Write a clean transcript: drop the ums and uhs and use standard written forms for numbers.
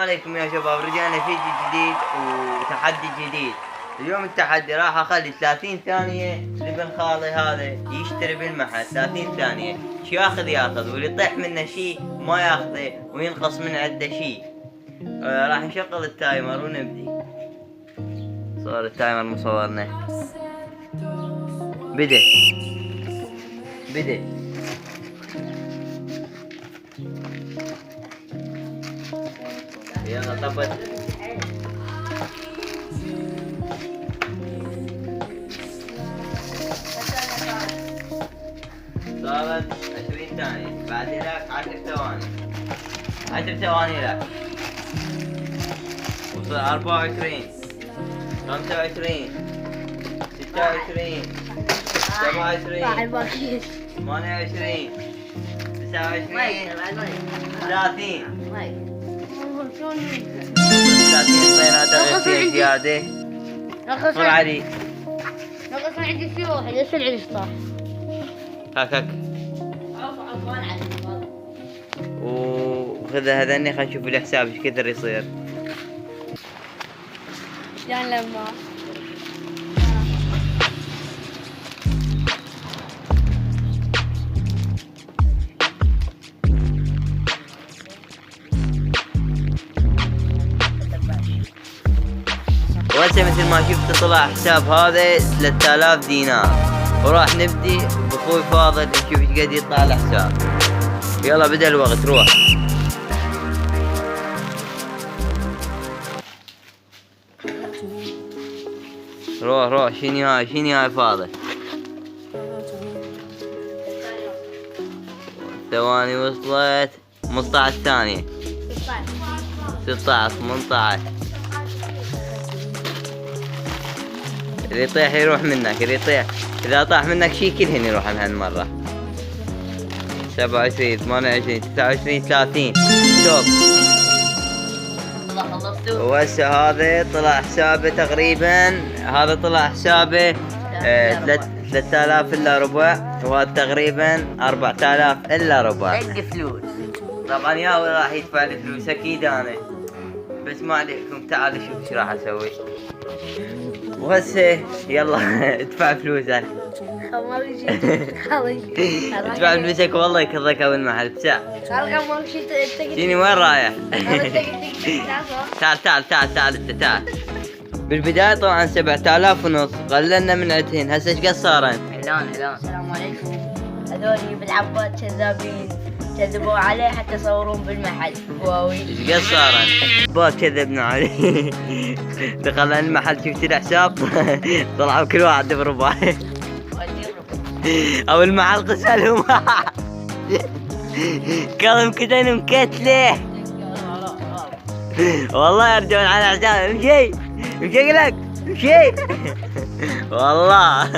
عليكم يا شباب، رجعنا فيديو جديد وتحدي جديد. اليوم التحدي راح اخلي 30 ثانية لابن خالي هذا يشتري بالمحل 30 ثانية، شي ياخذ واللي يطيح منه شي ما ياخذه وينقص من عنده شي. راح نشغل التايمر ونبدي. صار التايمر مصورنا. بدأ يلا طبت. صارت 20 ثانية، بعد لك 10 ثواني. 10 ثواني لك. وصل 24 25 26 27 28 29 30 30 زيادة. صل علي. نقص عندي شي واحد، ليش العيش طاح؟ هاك وخذ هذني خلينا نشوف الحساب ايش كثر يصير. يعني لما وهسه مثل ما شفت طلع حساب هذا 3000 دينار، وراح نبدي بأخوي فاضل نشوف ايش قد يطلع الحساب. يلا بدأ الوقت. روح شنو هاي فاضل. ثواني وصلت 15 ثانية 16 18. اللي يطيح يروح منك، إذا طاح منك شي كلهن يروح هالمرة. 27 28 29 30. شوف وهسه هذا طلع حسابه تقريبا، هذا طلع حسابه 3000 إلا ربع، وهذا تقريبا 4000 إلا ربع. حق فلوس. طبعا يا راح يدفع الفلوس اكيد انا، بس ما عليكم. تعالوا شوف ايش راح اسوي. وهسه يلا ادفع فلوسك. ادفع فلوسك والله يكرهك اول محل بساعة. شنو وين رايح؟ تعال بالبداية طبعا 7000 ونص، قللنا من عندهن. هسه ايش قد صارن؟ اعلان. السلام عليكم. هذولي بالعباد كذابين، كذبوا عليه حتى يصورون بالمحل. واوي ايش قد صارن؟ با كذبنا عليه. دخلنا المحل شفت الحساب طلعوا كل واحد بربع. او المحل قسلهم. كلهم كذا مكتله. والله يرجعون على حساب. امشي لك والله.